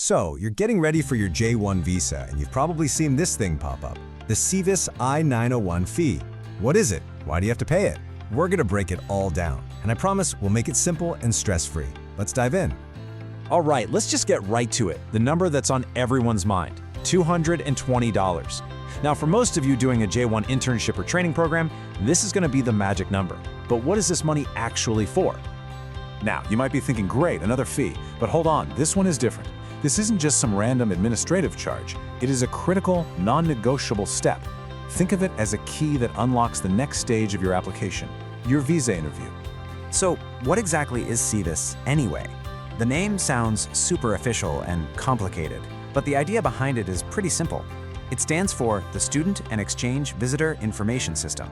So, you're getting ready for your J-1 visa, and you've probably seen this thing pop up, the SEVIS I-901 fee. What is it? Why do you have to pay it? We're gonna break it all down, and I promise we'll make it simple and stress-free. Let's dive in. All right, let's just get right to it. The number that's on everyone's mind, $220. Now, for most of you doing a J-1 internship or training program, this is gonna be the magic number. But what is this money actually for? Now, you might be thinking, great, another fee, but hold on, this one is different. This isn't just some random administrative charge. It is a critical, non-negotiable step. Think of it as a key that unlocks the next stage of your application, your visa interview. So, what exactly is SEVIS anyway? The name sounds super official and complicated, but the idea behind it is pretty simple. It stands for the Student and Exchange Visitor Information System.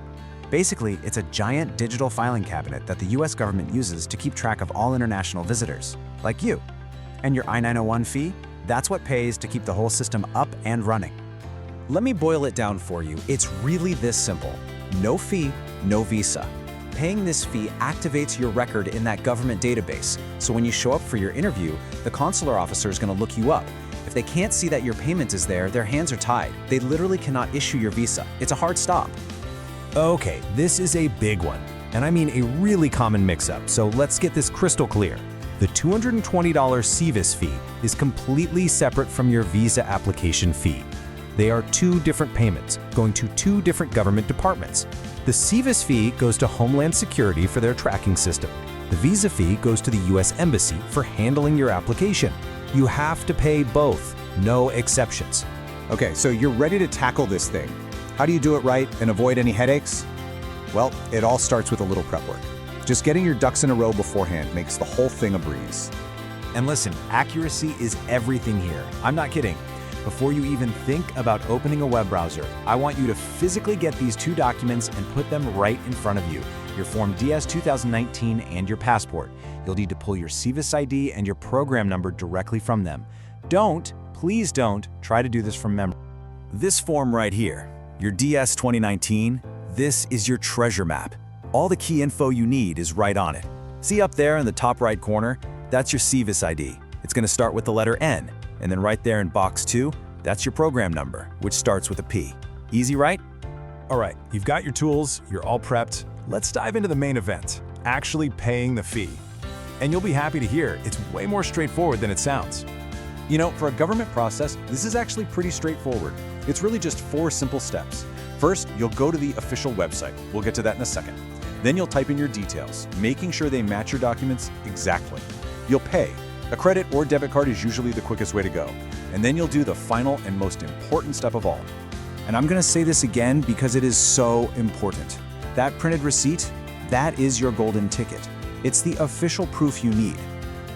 Basically, it's a giant digital filing cabinet that the US government uses to keep track of all international visitors, like you. And your I-901 fee? That's what pays to keep the whole system up and running. Let me boil it down for you. It's really this simple. No fee, no visa. Paying this fee activates your record in that government database, so when you show up for your interview, the consular officer is going to look you up. If they can't see that your payment is there, their hands are tied. They literally cannot issue your visa. It's a hard stop. Okay, this is a big one, and I mean a really common mix-up, so let's get this crystal clear. The $220 SEVIS fee is completely separate from your visa application fee. They are two different payments, going to two different government departments. The SEVIS fee goes to Homeland Security for their tracking system. The visa fee goes to the US Embassy for handling your application. You have to pay both, no exceptions. Okay, so you're ready to tackle this thing. How do you do it right and avoid any headaches? Well, it all starts with a little prep work. Just getting your ducks in a row beforehand makes the whole thing a breeze. And listen, accuracy is everything here. I'm not kidding. Before you even think about opening a web browser, I want you to physically get these two documents and put them right in front of you. Your Form DS 2019 and your passport. You'll need to pull your SEVIS ID and your program number directly from them. Please don't, try to do this from memory. This form right here, your DS 2019, this is your treasure map. All the key info you need is right on it. See up there in the top right corner? That's your SEVIS ID. It's going to start with the letter N, and then right there in box 2, that's your program number, which starts with a P. Easy, right? All right, you've got your tools, you're all prepped. Let's dive into the main event, actually paying the fee. And you'll be happy to hear it's way more straightforward than it sounds. You know, for a government process, this is actually pretty straightforward. It's really just 4 simple steps. First, you'll go to the official website. We'll get to that in a second. Then you'll type in your details, making sure they match your documents exactly. You'll pay. A credit or debit card is usually the quickest way to go. And then you'll do the final and most important step of all. And I'm gonna say this again because it is so important. That printed receipt, that is your golden ticket. It's the official proof you need.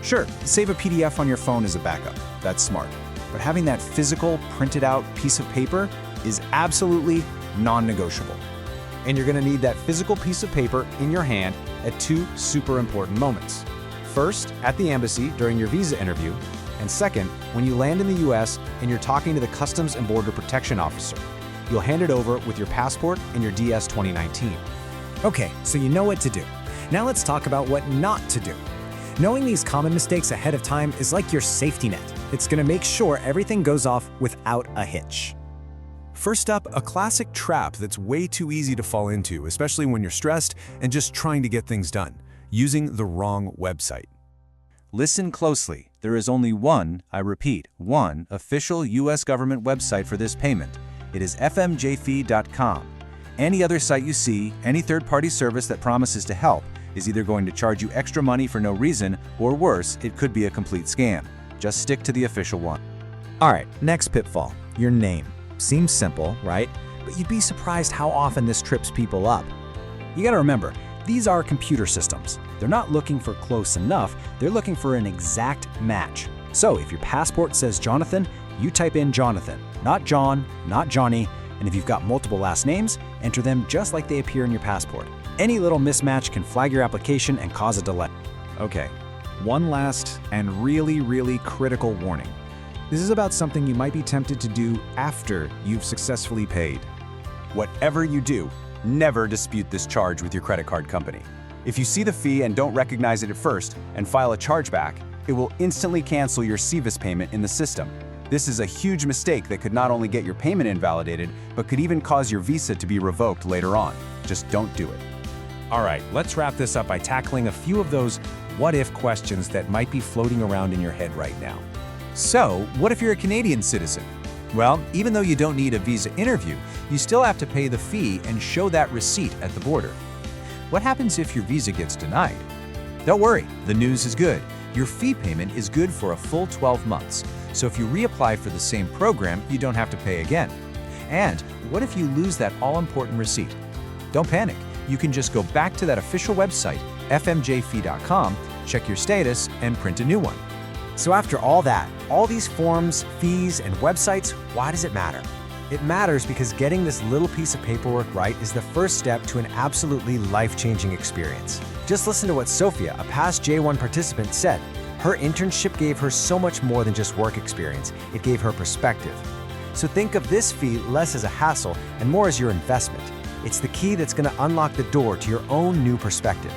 Sure, save a PDF on your phone as a backup. That's smart. But having that physical, printed out piece of paper is absolutely non-negotiable. And you're gonna need that physical piece of paper in your hand at 2 super important moments. First, at the embassy during your visa interview, and second, when you land in the US and you're talking to the Customs and Border Protection officer. You'll hand it over with your passport and your DS 2019. Okay, so you know what to do. Now let's talk about what not to do. Knowing these common mistakes ahead of time is like your safety net. It's gonna make sure everything goes off without a hitch. First up, a classic trap that's way too easy to fall into, especially when you're stressed and just trying to get things done, using the wrong website. Listen closely. There is only one, I repeat, one official US government website for this payment. It is fmjfee.com. Any other site you see, any third-party service that promises to help, is either going to charge you extra money for no reason, or worse, it could be a complete scam. Just stick to the official one. All right, next pitfall, your name. Seems simple, right? But you'd be surprised how often this trips people up. You gotta remember, these are computer systems. They're not looking for close enough, they're looking for an exact match. So if your passport says Jonathan, you type in Jonathan, not John, not Johnny, and if you've got multiple last names, enter them just like they appear in your passport. Any little mismatch can flag your application and cause a delay. Okay, one last and really critical warning. This is about something you might be tempted to do after you've successfully paid. Whatever you do, never dispute this charge with your credit card company. If you see the fee and don't recognize it at first and file a chargeback, It will instantly cancel your SEVIS payment in the system. This is a huge mistake that could not only get your payment invalidated, but could even cause your visa to be revoked later on. Just don't do it. All right, let's wrap this up by tackling a few of those what-if questions that might be floating around in your head right now. So, what if you're a Canadian citizen? Well, even though you don't need a visa interview, you still have to pay the fee and show that receipt at the border. What happens if your visa gets denied? Don't worry, the news is good. Your fee payment is good for a full 12 months. So if you reapply for the same program, you don't have to pay again. And what if you lose that all-important receipt? Don't panic. You can just go back to that official website, fmjfee.com, check your status, and print a new one. So after all that, all these forms, fees, and websites, why does it matter? It matters because getting this little piece of paperwork right is the first step to an absolutely life-changing experience. Just listen to what Sophia, a past J-1 participant, said. Her internship gave her so much more than just work experience. It gave her perspective. So think of this fee less as a hassle and more as your investment. It's the key that's going to unlock the door to your own new perspective.